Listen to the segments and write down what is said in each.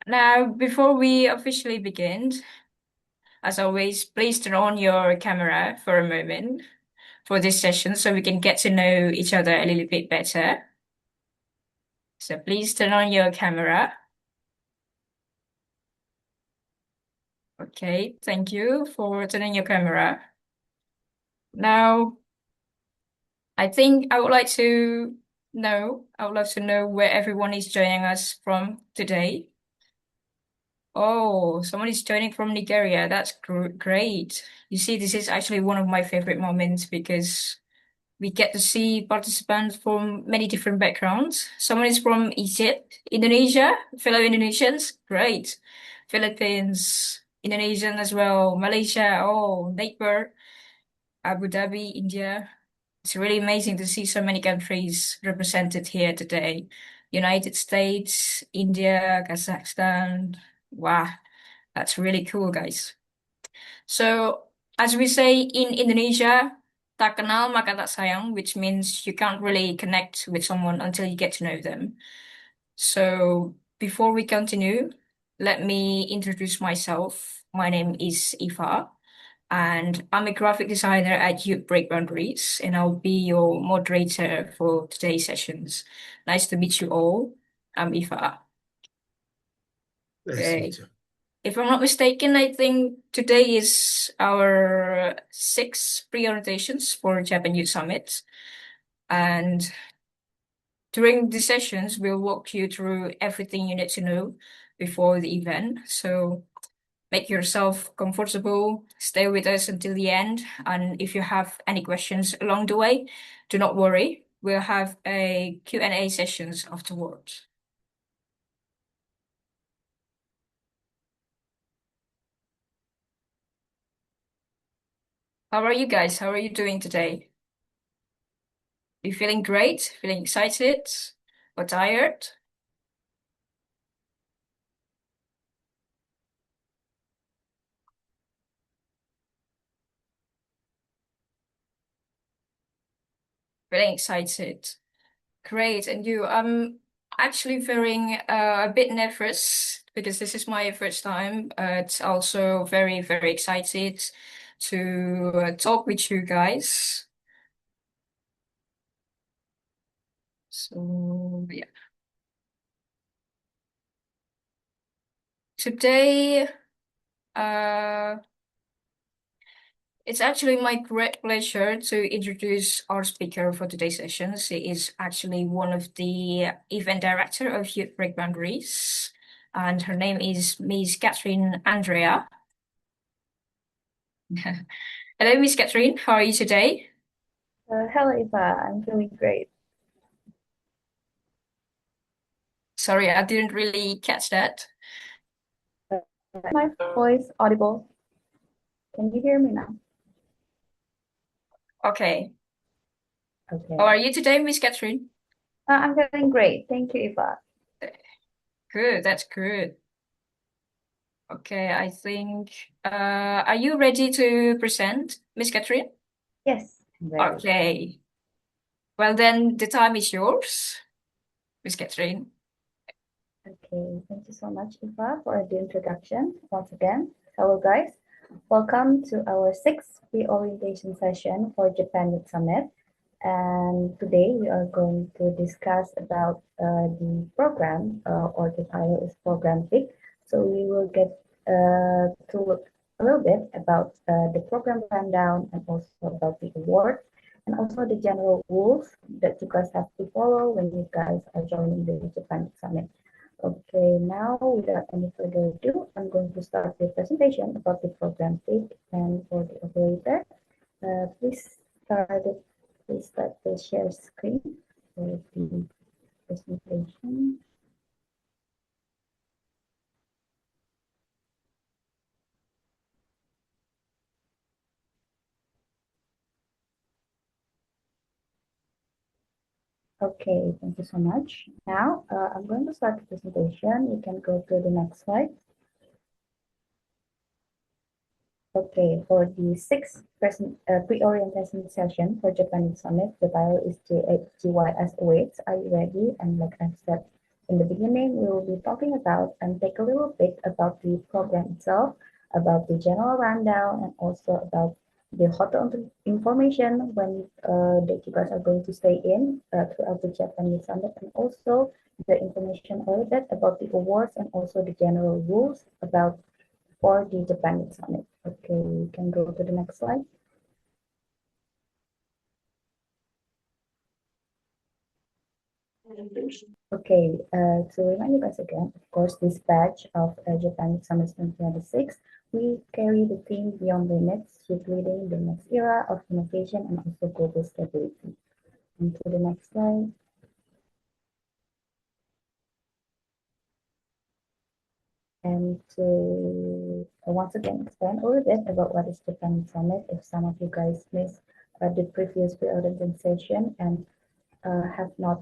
Now, before we officially begin, as always, please turn on your camera for a moment for this session so we can get to know each other a little bit better. So please turn on your camera. Okay, thank you for turning your camera. Now, I think I would like to know where everyone is joining us from today. Oh, someone is joining from Nigeria. That's great. You see, this is actually one of my favorite moments because we get to see participants from many different backgrounds. Someone is from Egypt, Indonesia, fellow Indonesians, great. Philippines, Indonesian as well, Malaysia, oh, neighbor, Abu Dhabi, India. It's really amazing to see so many countries represented here today. United States, India, Kazakhstan. Wow, that's really cool, guys. So, as we say in Indonesia, tak kenal maka tak sayang, which means you can't really connect with someone until you get to know them. So, before we continue, let me introduce myself. My name is Iva, and I'm a graphic designer at Youth Break Boundaries, and I'll be your moderator for today's sessions. Nice to meet you all. I'm Iva. Nice to Okay. meet you. If I'm not mistaken, I think today is our sixth pre-orientations for Japan Youth Summit. And during the sessions, we'll walk you through everything you need to know before the event. So make yourself comfortable, stay with us until the end. And if you have any questions along the way, do not worry. We'll have a Q&A sessions afterwards. How are you guys? How are you doing today? You feeling great? Feeling excited? Or tired? Feeling excited. Great. And you? I'm actually feeling a bit nervous because this is my first time. It's also very, very excited to talk with you guys. So, yeah. Today, uh, it's actually my great pleasure to introduce our speaker for today's session. She is actually one of the event director of Youth Break Boundaries, and her name is Miss Catherine Andrea. Hello, Miss Catherine. How are you today? Hello, Eva. I'm doing great. Sorry, I didn't really catch that. My voice audible? Can you hear me now? Okay. Okay. How are you today, Miss Catherine? I'm doing great. Thank you, Eva. Good, that's good. Okay, I think, are you ready to present, Miss Catherine? Yes, I'm ready. Okay. Well, then the time is yours, Miss Catherine. Okay, thank you so much, Eva, for the introduction. Once again, hello, guys. Welcome to our sixth pre-orientation session for Japan Youth Summit. And today we are going to discuss about the program, or the title is Program Pick. So we will get to look a little bit about the program rundown and also about the award and also the general rules that you guys have to follow when you guys are joining the Japan Youth Summit. Okay, now without any further ado, I'm going to start the presentation about the program pick, and for the operator, please start the share screen for the presentation. Okay, thank you so much. Now, I'm going to start the presentation. You can go to the next slide. Okay, for the sixth pre-orientation session for Japan Summit, the title is JYS awaits. Are you ready? And like I said In the beginning, we will be talking about and take a little bit about the program itself, about the general rundown, and also about the hotel information when that you guys are going to stay in throughout the Japanese Summit, and also the information a little bit about the awards and also the general rules about for the Japanese Summit. Okay, we can go to the next slide. Okay, to remind you guys again, of course, this batch of Japan Summit 2026, we carry the theme Beyond Limits, Shape Leading the Next Era of Innovation and also Global Stability. And to the next slide. And to once again explain a little bit about what is Japan Summit, if some of you guys missed the previous pre-organization and have not,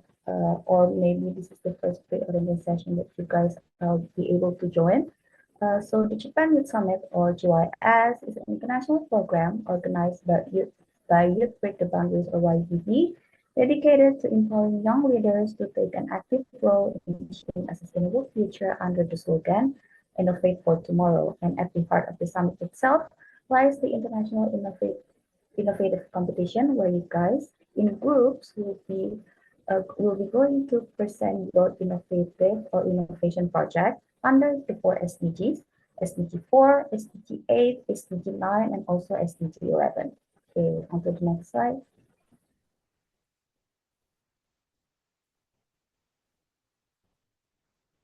or maybe this is the first pre-organization that you guys will be able to join. So the Japan Youth Summit, or JYS, is an international program organized by Youth Break the Boundaries, or YBB, dedicated to empowering young leaders to take an active role in shaping a sustainable future under the slogan Innovate for Tomorrow. And at the heart of the summit itself lies the International Innovative Competition, where you guys in groups will be going to present your innovative or innovation project under the four SDGs, SDG 4, SDG 8, SDG 9, and also SDG 11. Okay, on to the next slide.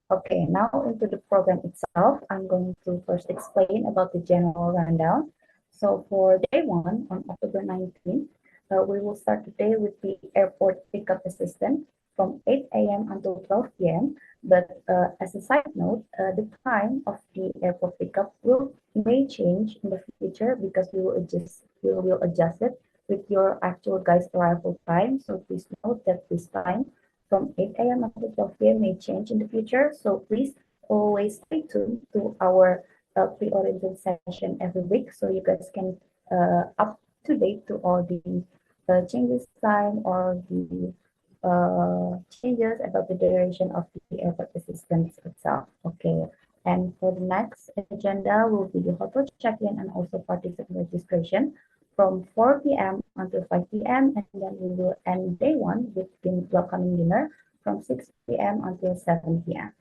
Okay, now into the program itself, I'm going to first explain about the general rundown. So for day one on October 19th, we will start the day with the airport pickup assistant from 8 a.m. until 12 p.m. But as a side note, the time of the airport pickup may change in the future because we will adjust it with your actual guys' arrival time. So please note that this time from 8 a.m. until 12 p.m. may change in the future. So please always stay tuned to our pre-oriented session every week so you guys can up to date to all the changes time or the changes about the duration of the airport assistance itself. Okay. And for the next agenda will be the hotel check-in and also participant registration from 4 p.m. until 5 p.m. And then we will end day one with the welcoming dinner from 6 p.m. until 7 p.m.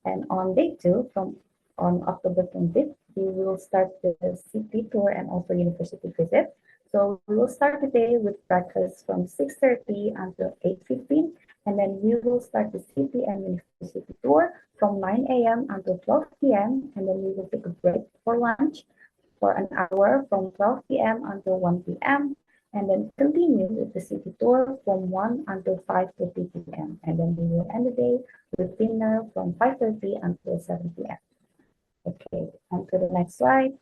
And on day two, from on October 20th, we will start the city tour and also university visit. So we will start the day with breakfast from 6:30 until 8:15, and then we will start the city and university tour from 9 a.m. until 12 p.m. And then we will take a break for lunch for an hour from 12 p.m. until 1 p.m. and then continue with the city tour from 1 until 5:30 p.m. And then we will end the day with dinner from 5:30 until 7 p.m. Okay, on to the next slide.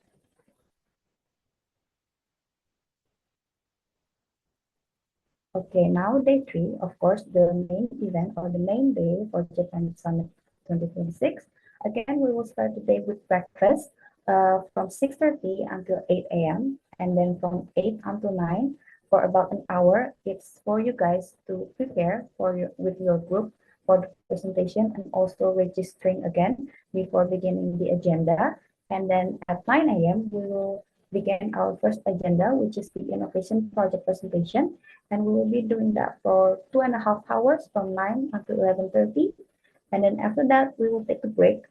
Okay, now day three, of course, the main event or the main day for Japan Summit 2026. Again, we will start the day with breakfast from 6:30 until 8 a.m. and then from 8 until 9 for about an hour. It's for you guys to prepare with your group for the presentation and also registering again before beginning the agenda. And then at 9 a.m., we will begin our first agenda, which is the innovation project presentation, and we will be doing that for 2.5 hours from 9 until 11:30. And then after that, we will take a break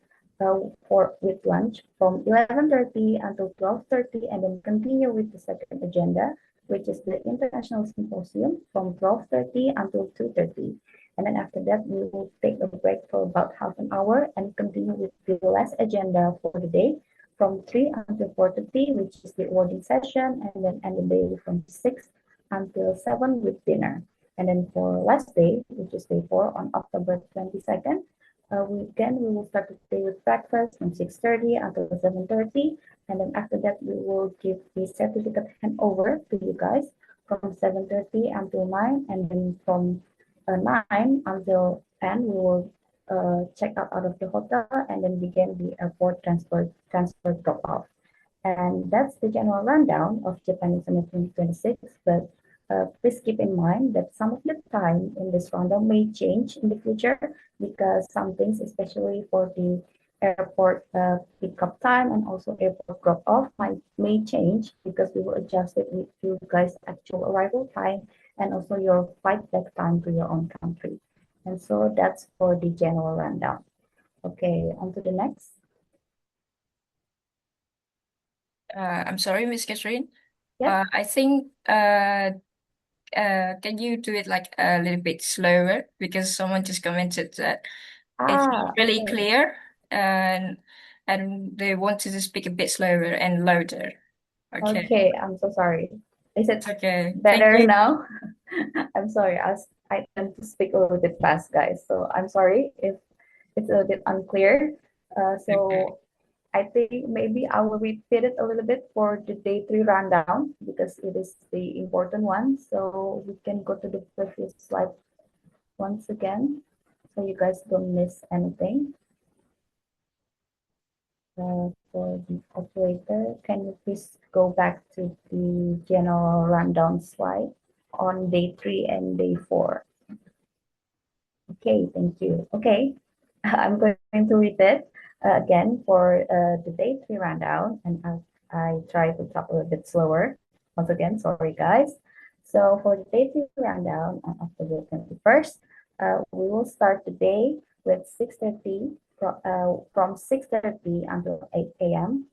for with lunch from 11:30 until 12:30, and then continue with the second agenda, which is the International Symposium from 12:30 until 2:30. And then after that, we will take a break for about half an hour and continue with the last agenda for the day from 3 until 4:30, which is the awarding session, and then end the day from 6 until 7 with dinner. And then for last day, which is day 4 on October 22nd, we will start the day with breakfast from 6:30 until 7:30. And then after that, we will give the certificate handover to you guys from 7:30 until 9. And then from 9 until 10, we will check out of the hotel and then begin the airport transfer drop off. And that's the general rundown of Japan Summit 2026. But please keep in mind that some of the time in this rundown may change in the future because some things, especially for the airport pickup time and also airport drop off, may change because we will adjust it with you guys' actual arrival time and also your flight back time to your own country. And so that's for the general rundown. Okay, on to the next. I'm sorry, Miss Catherine. Yes. I think can you do it like a little bit slower? Because someone just commented that it's not really Okay. clear and they wanted to speak a bit slower and louder. Okay. Okay, I'm so sorry. Is it Okay. Thank better you. now? I'm sorry, I tend to speak a little bit fast, guys. So I'm sorry if it's a bit unclear. Okay. So I think maybe I will repeat it a little bit for the day three rundown because it is the important one. So we can go to the previous slide once again so you guys don't miss anything. For the operator, can you please go back to the general rundown slide on day three and day four? Okay, thank you. Okay, I'm going to repeat again for the day three rundown, and I try to talk a little bit slower. Once again, sorry guys. So for the day three rundown on October 21st, we will start the day with 6:30 from 6:30 until 8 a.m.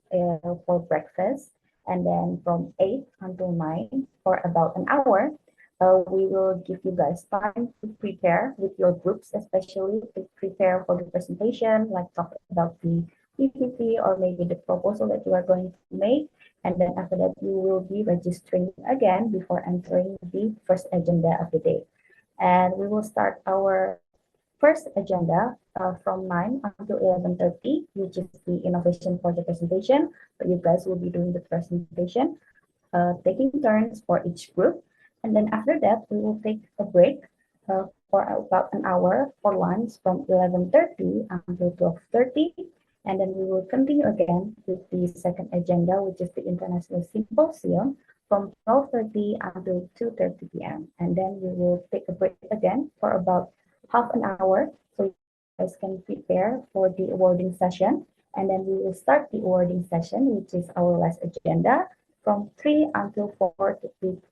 For breakfast, and then from 8 until 9 for about an hour we will give you guys time to prepare with your groups, especially to prepare for the presentation, like talk about the PPT or maybe the proposal that you are going to make. And then after that, you will be registering again before entering the first agenda of the day. And we will start our first agenda from 9 until 11:30, which is the innovation for the presentation. But you guys will be doing the presentation taking turns for each group. And then after that, we will take a break for about an hour for lunch from 11:30 until 12:30. And then we will continue again with the second agenda, which is the International Symposium from 12:30 until 2:30 p.m. And then we will take a break again for about half an hour so you guys can prepare for the awarding session. And then we will start the awarding session, which is our last agenda, from 3 until 4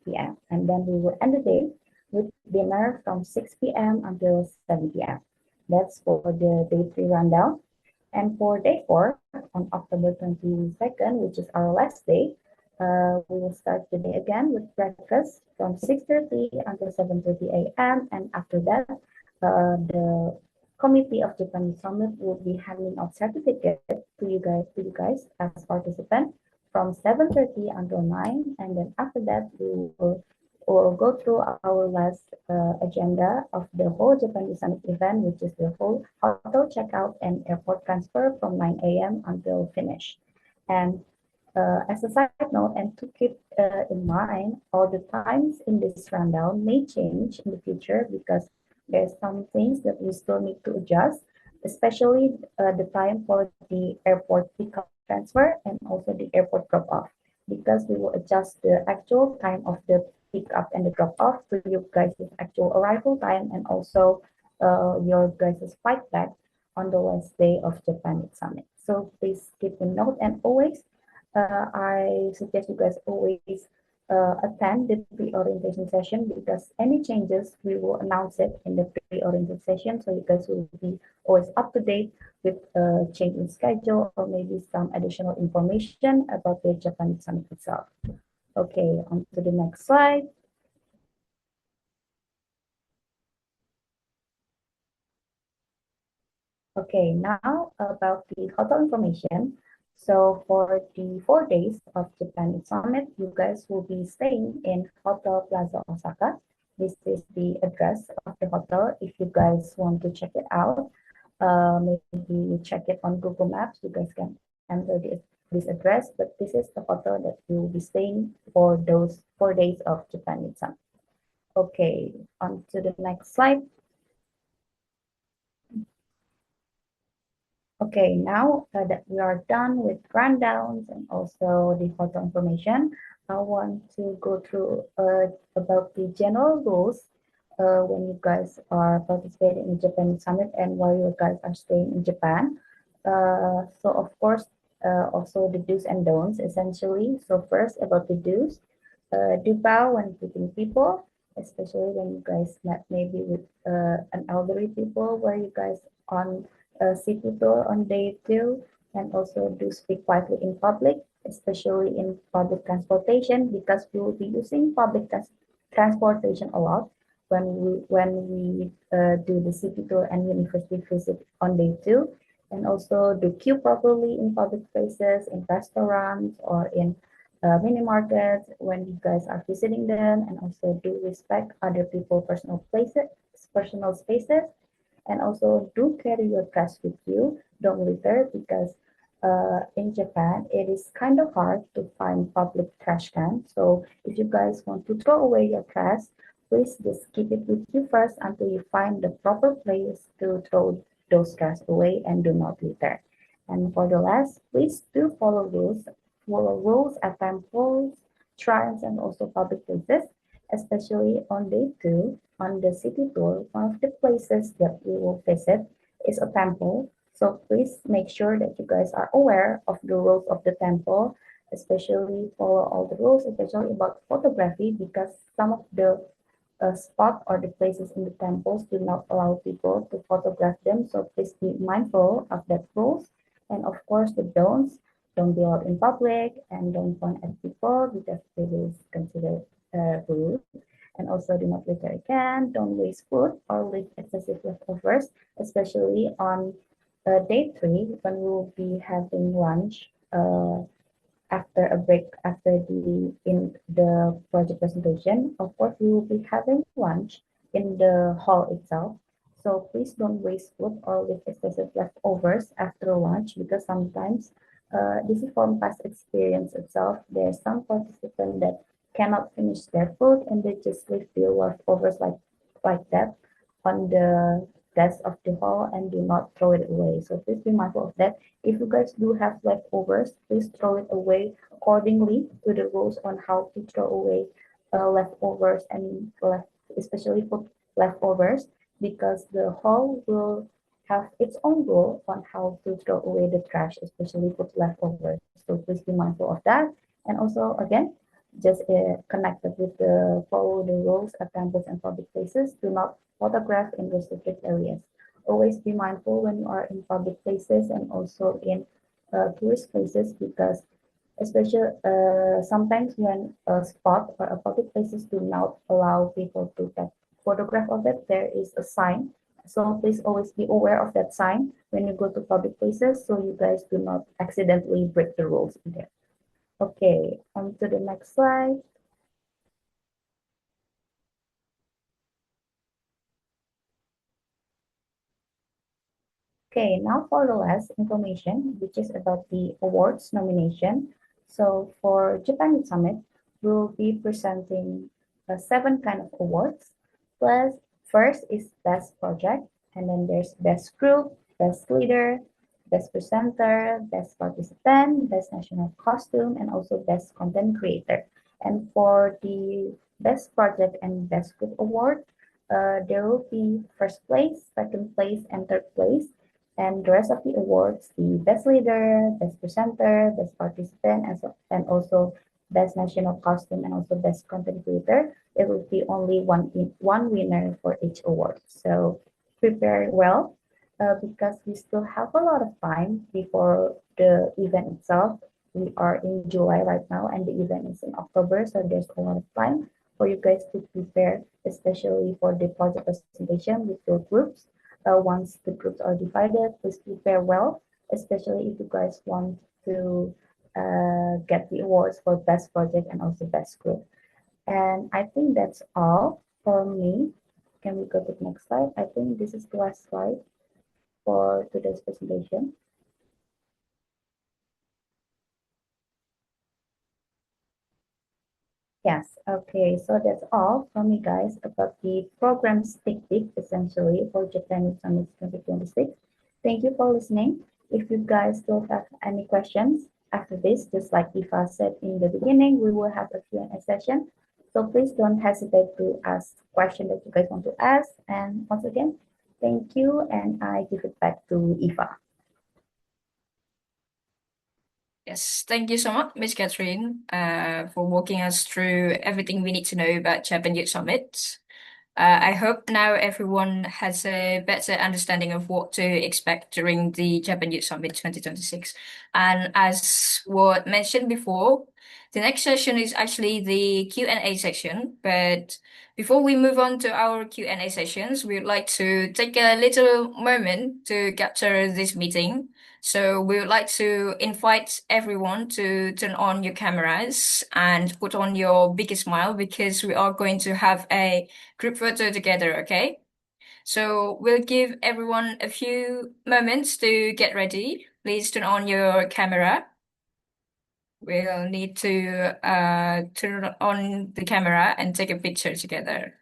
p.m. And then we will end the day with dinner from 6 p.m. until 7 p.m. That's for the day three rundown. And for day four, on October 22nd, which is our last day, we will start the day again with breakfast from 6:30 until 7:30 a.m. And after that, the Committee of Japan Summit will be handing out certificates to you guys as participants from 7:30 until 9. And then after that, we will go through our last agenda of the whole Japan Summit event, which is the whole hotel checkout and airport transfer from 9 a.m. until finish. And as a side note, and to keep in mind, all the times in this rundown may change in the future because there's some things that we still need to adjust, especially the time for the airport pickup transfer and also the airport drop off, because we will adjust the actual time of the pick up and the drop off to you guys' actual arrival time and also your guys' flight back on the last day of Japan Summit. So please keep a note, and always I suggest you guys always attend the pre-orientation session because any changes we will announce it in the pre-orientation session, so you guys will be always up to date with change in schedule or maybe some additional information about the Japan Summit itself. Okay, on to the next slide. Okay, now about the hotel information. So for the 4 days of Japan Summit, you guys will be staying in Hotel Plaza Osaka. This is the address of the hotel. If you guys want to check it out, maybe check it on Google Maps. You guys can enter this address, but this is the hotel that you will be staying for those 4 days of Japan Summit. Okay, on to the next slide. Okay, now that we are done with rundowns and also the hotel information, I want to go through about the general rules when you guys are participating in Japan Summit and while you guys are staying in Japan. So of course, also the do's and don'ts essentially. So first about the do's, do bow when greeting people, especially when you guys met maybe with an elderly people where you guys on a city tour on day two, and also do speak quietly in public, especially in public transportation because we will be using public transportation a lot when we do the city tour and university visit on day two, and also do queue properly in public places, in restaurants or in mini markets when you guys are visiting them, and also do respect other people personal spaces, and also do carry your trash with you. Don't litter because in Japan it is kind of hard to find public trash cans. So if you guys want to throw away your trash, please just keep it with you first until you find the proper place to throw those trash away and do not litter. And for the last, please do follow rules at temples, shrines, and also public places, especially on day two on the city tour. One of the places that we will visit is a temple. So please make sure that you guys are aware of the rules of the temple, especially follow all the rules, especially about photography, because some of the spot or the places in the temples do not allow people to photograph them. So please be mindful of that rules. And of course, the don'ts. Don't be out in public and don't point at people because it is considered rude. And also do not litter again. Don't waste food or leave excessive leftovers, especially on day three when we will be having lunch. After a break after the project presentation. Of course, we will be having lunch in the hall itself. So please don't waste food or leave excessive leftovers after lunch because sometimes this is from past experience itself. There's some participants that cannot finish their food and they just leave the leftovers like that on the desk of the hall and do not throw it away. So please be mindful of that. If you guys do have leftovers, please throw it away accordingly to the rules on how to throw away leftovers and especially food leftovers because the hall will have its own rule on how to throw away the trash, especially food leftovers. So please be mindful of that. And also, again, just connected with the follow the rules at temples and public places. Do not photograph in restricted areas. Always be mindful when you are in public places and also in tourist places because especially sometimes when a spot or a public places do not allow people to take photograph of it, there is a sign. So please always be aware of that sign when you go to public places so you guys do not accidentally break the rules in there. Okay, on to the next slide. Okay, now for the last information, which is about the awards nomination. So for Japan Summit, we'll be presenting seven kind of awards. Plus, first is best project, and then there's best group, best leader, best presenter, best participant, best national costume, and also best content creator. And for the best project and best group award, there will be first place, second place, and third place. And the rest of the awards, the best leader, best presenter, best participant, and also best national costume and also best content creator, it will be only one winner for each award. So prepare well because we still have a lot of time before the event itself. We are in July right now and the event is in October, so there's a lot of time for you guys to prepare, especially for the project presentation with your groups. Once the groups are divided, please prepare well, especially if you guys want to get the awards for best project and also best group. And I think that's all for me. Can we go to the next slide? I think this is the last slide for today's presentation. Yes, okay, so that's all from me, guys, about the program Stick Peek, essentially, for Japan Summit 2026. Thank you for listening. If you guys still have any questions, After this, just like Ifa said in the beginning, we will have a Q&A session. So please don't hesitate to ask questions that you guys want to ask. And once again, thank you, and I give it back to Ifa. Yes, thank you so much, Miss Catherine, for walking us through everything we need to know about Japan Youth Summit. I hope now everyone has a better understanding of what to expect during the Japan Youth Summit 2026. And as what mentioned before, the next session is actually the Q&A section. But before we move on to our Q&A sessions, we would like to take a little moment to capture this meeting. So we would like to invite everyone to turn on your cameras and put on your biggest smile because we are going to have a group photo together, okay? So we'll give everyone a few moments to get ready. Please turn on your camera. We'll need to turn on the camera and take a picture together.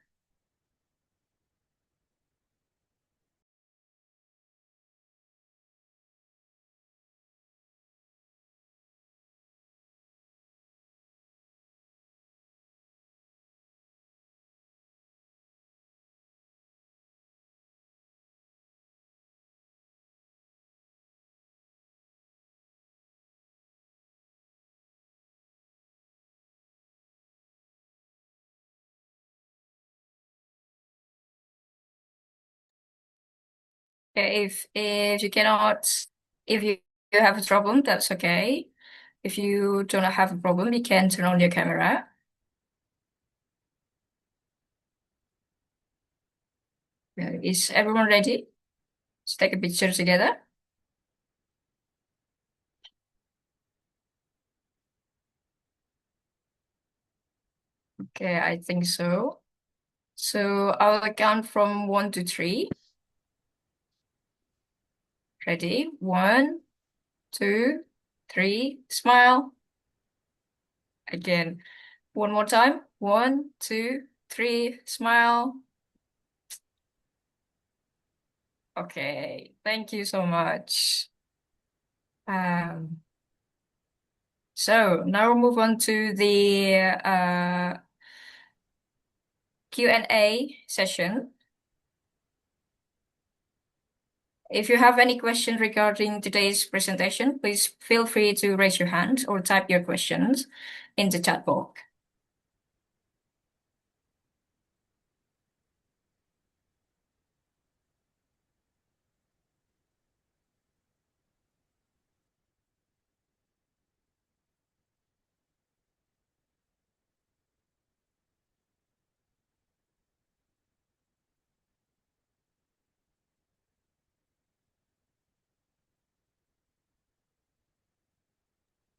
Okay, if you cannot, if you have a problem, that's okay. If you don't have a problem, you can turn on your camera. Is everyone ready? Let's take a picture together. Okay, I think so. So I'll count from 1 to 3. Ready? 1, 2, 3. Smile. Again. One more time. 1, 2, 3. Smile. Okay. Thank you so much. Um, so now we'll move on to the Q&A session. If you have any questions regarding today's presentation, please feel free to raise your hand or type your questions in the chat box.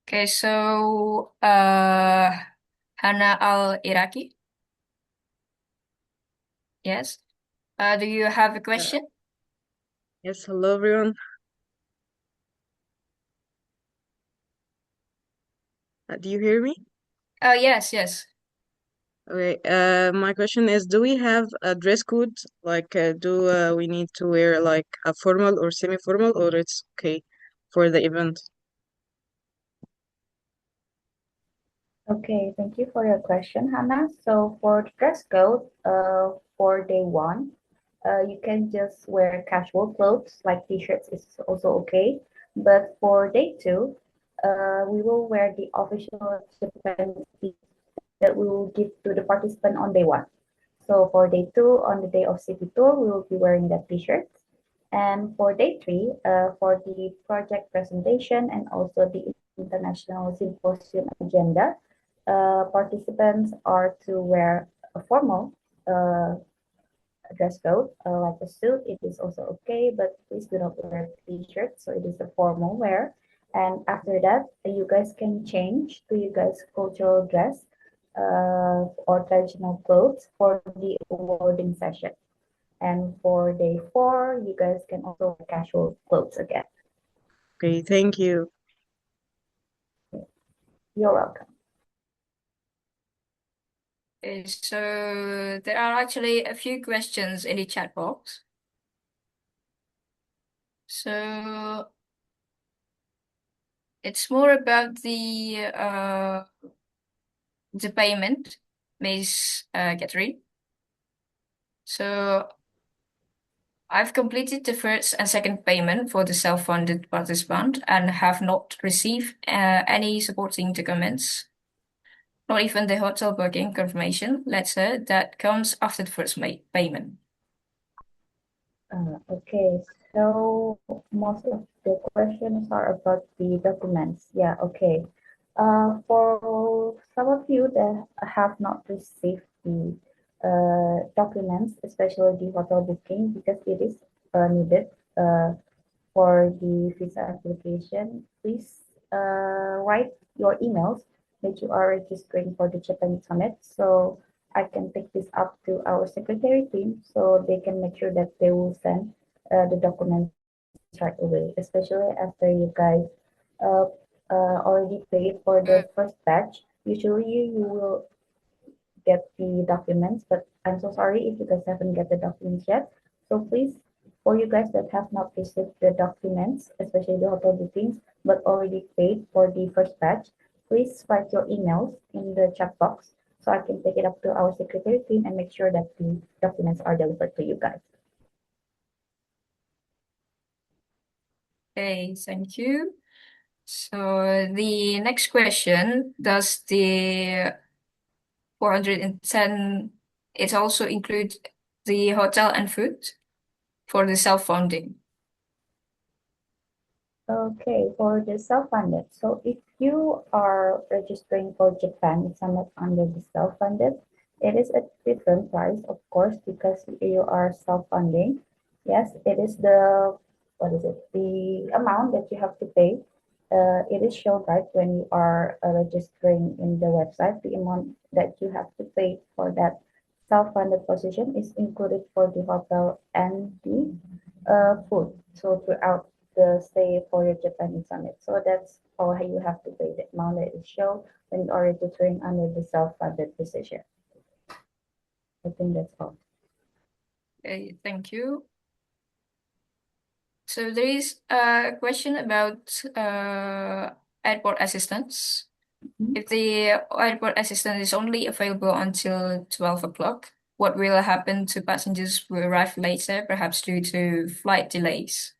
Okay, so Hana Al Iraqi, yes. Do you have a Uh, question? yes, hello everyone. Do you hear me? Oh, yes, yes. Okay. My question is, do we have a dress code? Like, do we need to wear like a formal or semi-formal, or it's okay for the event? Okay, thank you for your question, Hannah. So for the dress code, for day one, you can just wear casual clothes like t-shirts is also okay. But for day two, we will wear the official Japan that we will give to the participant on day one. So for day two, on the day of city tour, we will be wearing that t-shirt. And for day three, for the project presentation and also the international symposium agenda, participants are to wear a formal dress code, like a suit. It is also okay, but please do not wear t-shirt. So it is a formal wear. And after that, you guys can change to you guys' cultural dress or traditional clothes for the awarding session. And for day four, you guys can also wear casual clothes again. Okay, thank you. You're welcome. Okay, so there are actually a few questions in the chat box. So It's more about the payment, Miss Catherine. So I've completed the first and second payment for the self-funded participant and have not received any supporting documents, not even the hotel booking confirmation letter that comes after the first payment. Okay, so most of the questions are about the documents. Yeah, okay. For some of you that have not received the documents, especially the hotel booking, because it is needed for the visa application, please write your emails that you are registering for the Japan Summit. So I can take this up to our secretary team so they can make sure that they will send the documents right away, especially after you guys uh, already paid for the Mm. first batch. Usually you will get the documents, but I'm so sorry if you guys haven't get the documents yet. So please, for you guys that have not received the documents, especially the hotel bookings, but already paid for the first batch, please write your emails in the chat box so I can take it up to our secretary team and make sure that the documents are delivered to you guys. Okay, thank you. So the next question, does the 410, it also include the hotel and food for the self-funding? Okay, for the self-funded. So if you are registering for Japan Summit under the self-funded, it is a different price, of course, because you are self-funding. Yes, it is the, what is it? The amount that you have to pay. It is shown right when you are registering in the website. The amount that you have to pay for that self-funded position is included for the hotel and the food. So throughout the stay for your Japanese summit. So that's all you have to pay the amount that is shown when you are registering under the self-funded position. I think that's all. Okay, thank you. So there is a question about airport assistance. Mhm. If the airport assistant is only available until 12 o'clock, what will happen to passengers who arrive later, perhaps due to flight delays?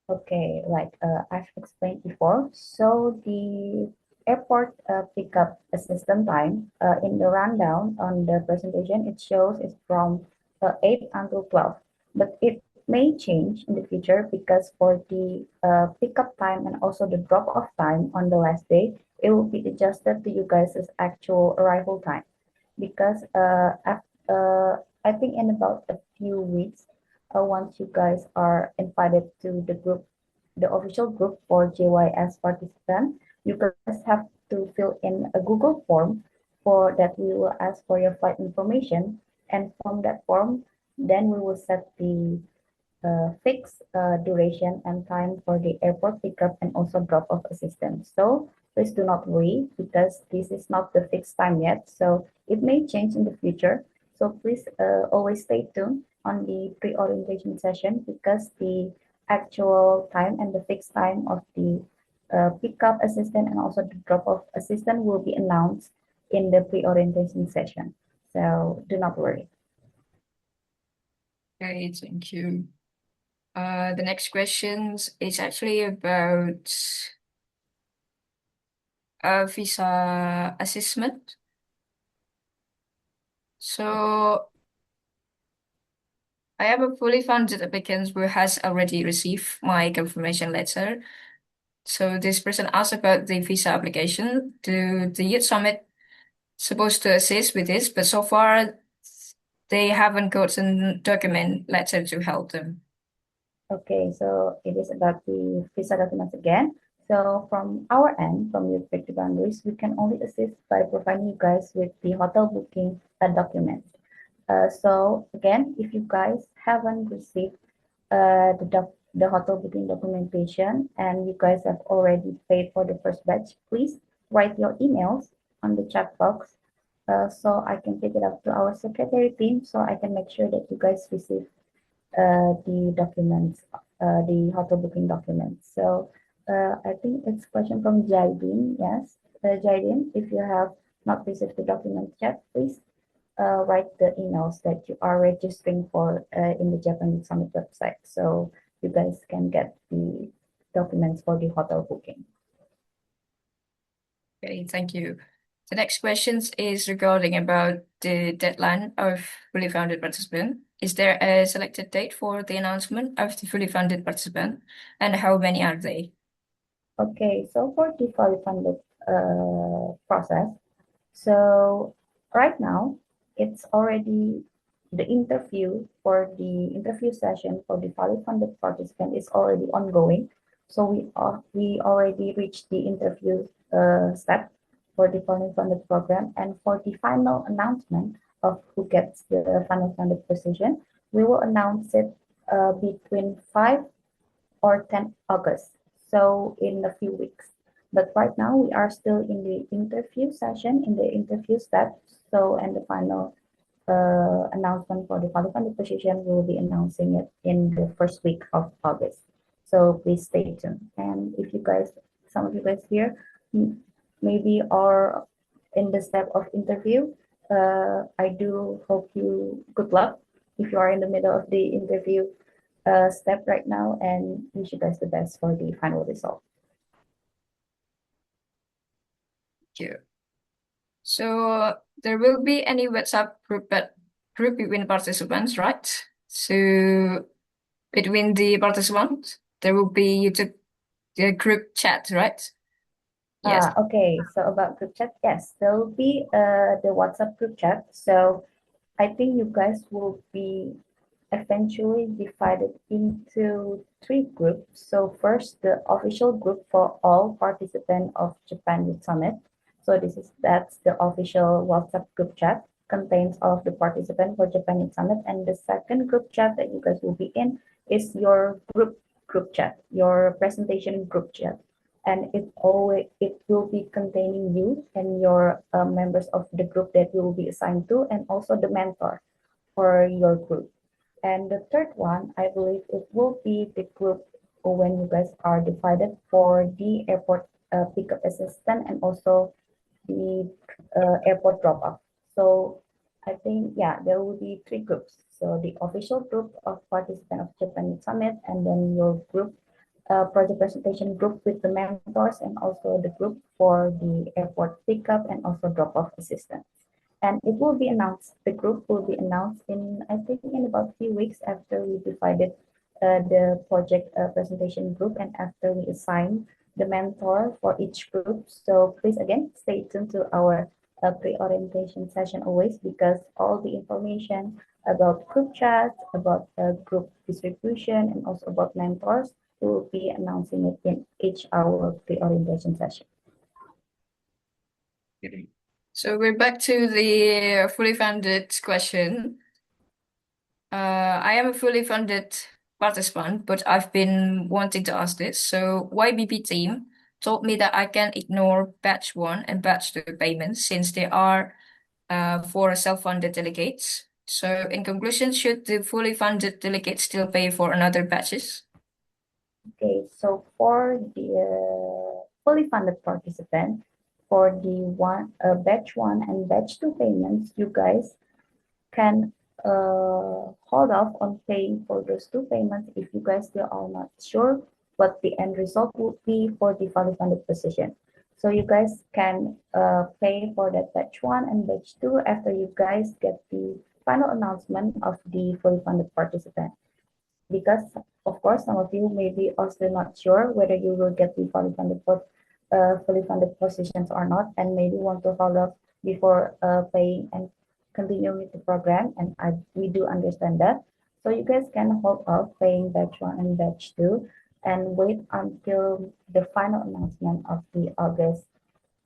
Okay, like I've explained before, so the airport pickup assistant time in the rundown on the presentation, it shows it's from 8 until 12, but it may change in the future because for the pickup time and also the drop-off time on the last day, it will be adjusted to you guys' actual arrival time because I think in about a few weeks, once you guys are invited to the group, the official group for JYS participant, you guys have to fill in a Google form for that we will ask for your flight information, and from that form, then we will set the fixed duration and time for the airport pickup and also drop-off assistance. So please do not worry because this is not the fixed time yet. So it may change in the future. So please always stay tuned on the pre-orientation session because the actual time and the fixed time of the pickup assistant and also the drop-off assistant will be announced in the pre-orientation session. So do not worry. Okay, thank you. The next question is actually about visa assessment. So I have a fully funded applicant who has already received my confirmation letter. So this person asked about the visa application. Do the Youth Summit supposed to assist with this? But so far, they haven't gotten document letter to help them. Okay, so it is about the visa documents again. So from our end, from your Victory Boundaries, we can only assist by providing you guys with the hotel booking documents. So again, if you guys haven't received the hotel booking documentation and you guys have already paid for the first batch, please write your emails on the chat box so I can take it up to our secretary team so I can make sure that you guys receive the documents, the hotel booking documents. So I think it's a question from Jaidin. Yes, Jaidin, if you have not received the document yet, please write the emails that you are registering for in the Japanese Summit website, so you guys can get the documents for the hotel booking. Okay, thank you. The next question is regarding about the deadline of fully funded participant. Is there a selected date for the announcement of the fully funded participant, and how many are they? Okay, so for the fully funded process, so right now it's already the interview for the interview session for the fully funded participant is already ongoing. So we already reached the interview step for the fully funded program, and for the final announcement of who gets the final funded position, we will announce it between 5 or 10 August. So in a few weeks. But right now we are still in the interview session, in the interview step. So, and the final announcement for the qualified position, we will be announcing it in the first week of August. So please stay tuned. And if you guys, some of you guys here, maybe are in the step of interview, I do hope you good luck if you are in the middle of the interview step right now, and wish you guys the best for the final result. Thank you. So there will be any WhatsApp group between participants, right? So between the participants, there will be YouTube group chat, right? Yes. Okay, so about group chat, yes, there will be the WhatsApp group chat. So I think you guys will be eventually divided into three groups. So first, the official group for all participants of Japan Youth Summit. So that's the official WhatsApp group chat, contains all of the participants for Japan Youth Summit. And the second group chat that you guys will be in is your group chat, your presentation group chat. And it will be containing you and your members of the group that you will be assigned to, and also the mentor for your group. And the third one, I believe it will be the group when you guys are divided for the airport pickup assistant and also the airport drop off. So I think, yeah, there will be three groups. So the official group of participants of Japan Summit, and then your group project presentation group with the mentors, and also the group for the airport pickup and also drop off assistance. And it will be announced, the group will be announced in, I think, in about a few weeks after we divided the project presentation group and after we assign the mentor for each group. So please, again, stay tuned to our pre-orientation session always, because all the information about group chats, about group distribution, and also about mentors, we will be announcing it in each our pre-orientation session. So we're back to the fully funded question. I am a fully funded participant, but I've been wanting to ask this. So YBP team told me that I can ignore batch 1 and batch 2 payments since they are for self-funded delegates. So in conclusion, should the fully funded delegates still pay for another batches? Okay, so for the fully funded participant, for the batch 1 and batch 2 payments, you guys can hold off on paying for those two payments if you guys still are not sure what the end result would be for the fully funded position. So you guys can pay for that batch 1 and batch 2 after you guys get the final announcement of the fully funded participant. Because of course some of you may be also not sure whether you will get the fully funded positions or not, and maybe want to hold up before paying and continue with the program, and we do understand that. So you guys can hold off paying batch 1 and batch 2 and wait until the final announcement of the August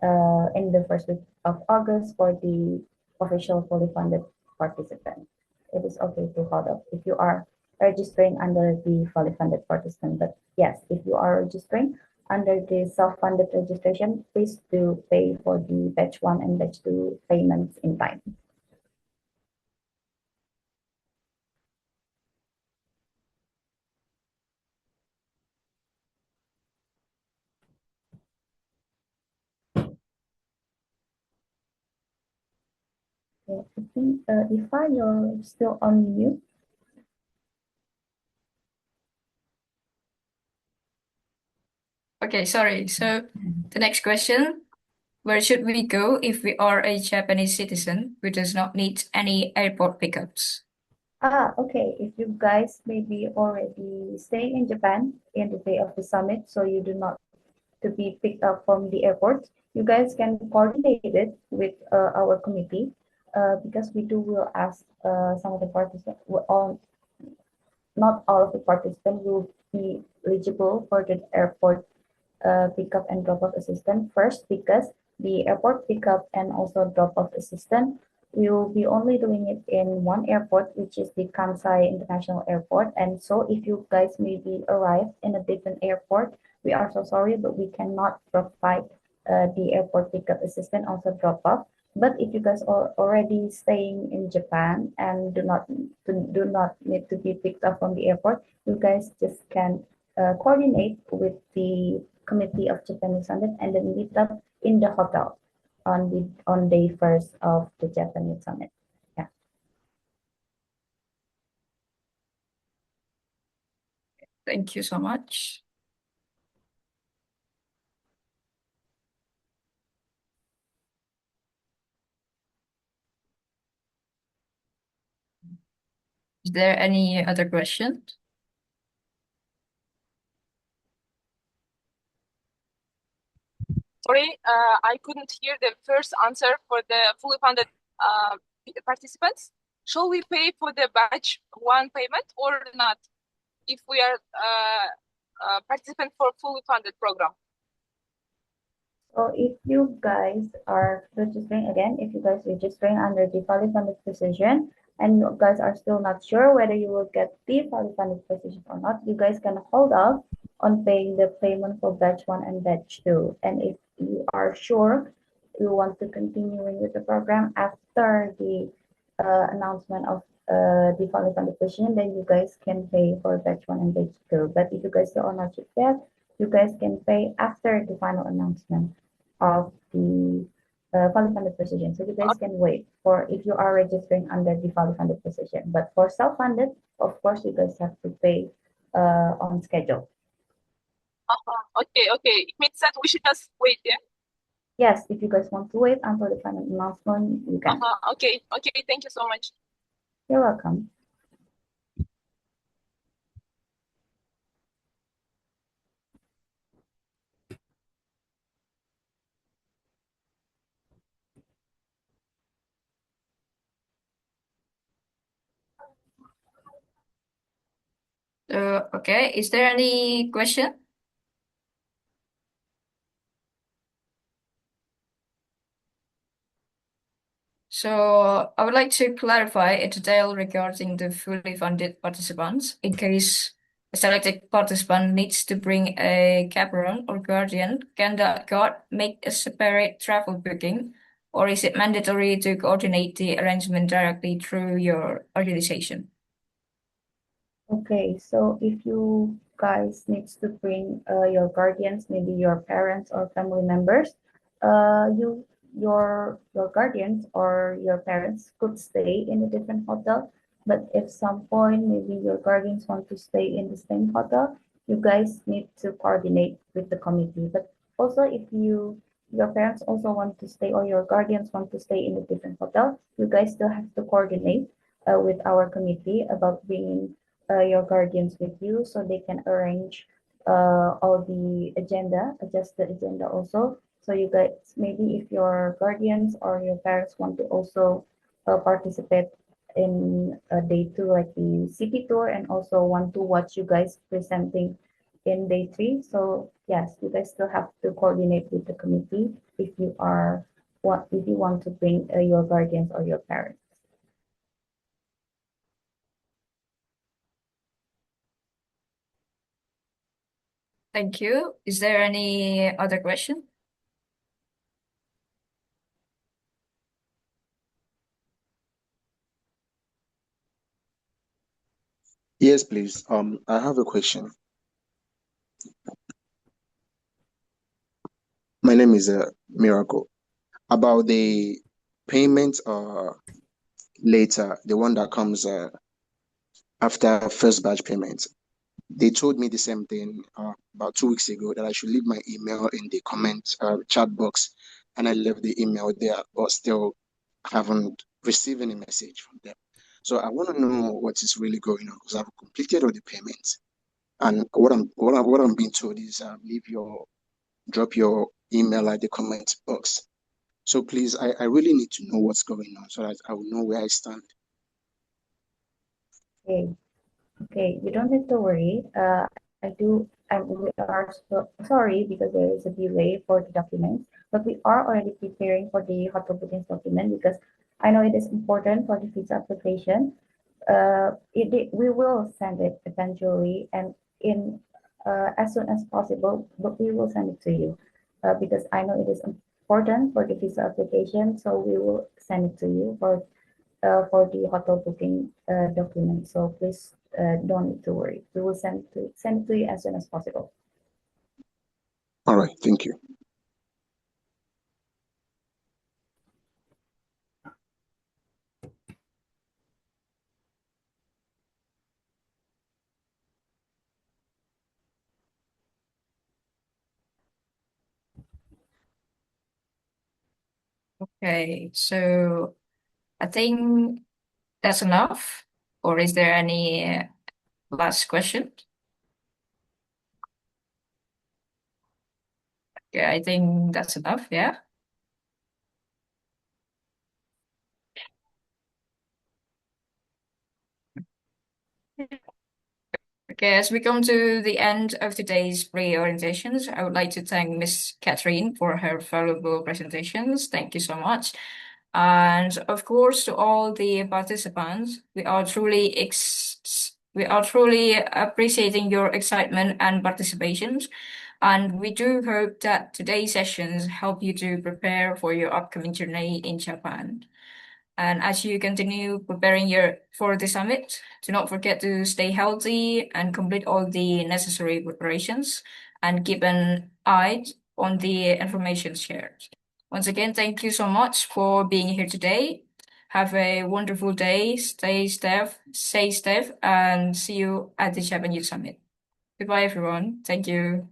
in the first week of August for the official fully funded participant. It is okay to hold up if you are registering under the fully funded participant. But yes, if you are registering under the self-funded registration, please do pay for the batch 1 and batch 2 payments in time. Okay, I think Ifa, you're still on mute. Okay, sorry. So the next question, where should we go if we are a Japanese citizen who does not need any airport pickups? Okay. If you guys maybe already staying in Japan in the day of the summit, so you do not to be picked up from the airport, you guys can coordinate it with our committee because we do will ask some of the participants, all, not all of the participants will be eligible for the airport pickup and drop-off assistant first because the airport pickup and also drop-off assistant we will be only doing it in one airport, which is the Kansai International Airport. And so if you guys maybe arrive in a different airport, we are so sorry, but we cannot provide the airport pickup assistant also drop-off. But if you guys are already staying in Japan and do not need to be picked up from the airport, you guys just can coordinate with the committee of Japanese Summit and then meet up in the hotel on day first of the Japanese Summit. Yeah. Thank you so much. Is there any other question? Sorry, I couldn't hear the first answer for the fully funded participants. Shall we pay for the batch one payment or not if we are participant for fully funded program? So if you guys are registering again, if you guys registering under the fully funded position and you guys are still not sure whether you will get the fully funded position or not, you guys can hold off on paying the payment for batch one and batch two. And if you are sure you want to continuing with the program after the announcement of the fully funded position, then you guys can pay for batch one and batch two. But if you guys still are not sure yet, you guys can pay after the final announcement of the fully funded position. So you guys can wait for if you are registering under the fully funded position. But for self-funded, of course, you guys have to pay on schedule. Okay, okay. It means that we should just wait, yeah? Yes, if you guys want to wait until the final announcement, you can. Okay, okay. Thank you so much. You're welcome. Okay, is there any question? So I would like to clarify a detail regarding the fully funded participants in case a selected participant needs to bring a chaperone or guardian. Can that guard make a separate travel booking, or is it mandatory to coordinate the arrangement directly through your organization? Okay, so if you guys needs to bring your guardians, maybe your parents or family members, you your guardians or your parents could stay in a different hotel. But if some point maybe your guardians want to stay in the same hotel, you guys need to coordinate with the committee. But also if your parents also want to stay or your guardians want to stay in a different hotel, you guys still have to coordinate with our committee about bringing your guardians with you so they can arrange all the agenda, adjust the agenda also. So you guys, maybe if your guardians or your parents want to also participate in day two, like the city tour, and also want to watch you guys presenting in day three. So yes, you guys still have to coordinate with the committee if you are if you want to bring your guardians or your parents. Thank you. Is there any other question? Yes, please. I have a question. My name is Miracle. About the payment later, the one that comes after first batch payment. They told me the same thing about 2 weeks ago that I should leave my email in the comment chat box, and I left the email there, but still haven't received any message from them. So I want to know what is really going on because I've completed all the payments, and what I'm being told is drop your email at the comment box. So please, I really need to know what's going on so that I will know where I stand. Okay. Okay, you don't need to worry. We are sorry because there is a delay for the documents, but we are already preparing for the hotel bookings document because I know it is important for the visa application. We will send it eventually and in as soon as possible, but we will send it to you because I know it is important for the visa application, so we will send it to you for the hotel booking document. So please don't need to worry. We will send it to you as soon as possible. All right, thank you. Okay, so I think that's enough. Or is there any last question? Yeah, I think that's enough. Yeah. Okay, as we come to the end of today's pre-orientations, I would like to thank Miss Catherine for her valuable presentations. Thank you so much. And of course, to all the participants, we are truly appreciating your excitement and participations. And we do hope that today's sessions help you to prepare for your upcoming journey in Japan. And as you continue preparing for the summit, do not forget to stay healthy and complete all the necessary preparations and keep an eye on the information shared. Once again, thank you so much for being here today. Have a wonderful day. Stay safe, and see you at the Japan Youth Summit. Goodbye, everyone. Thank you.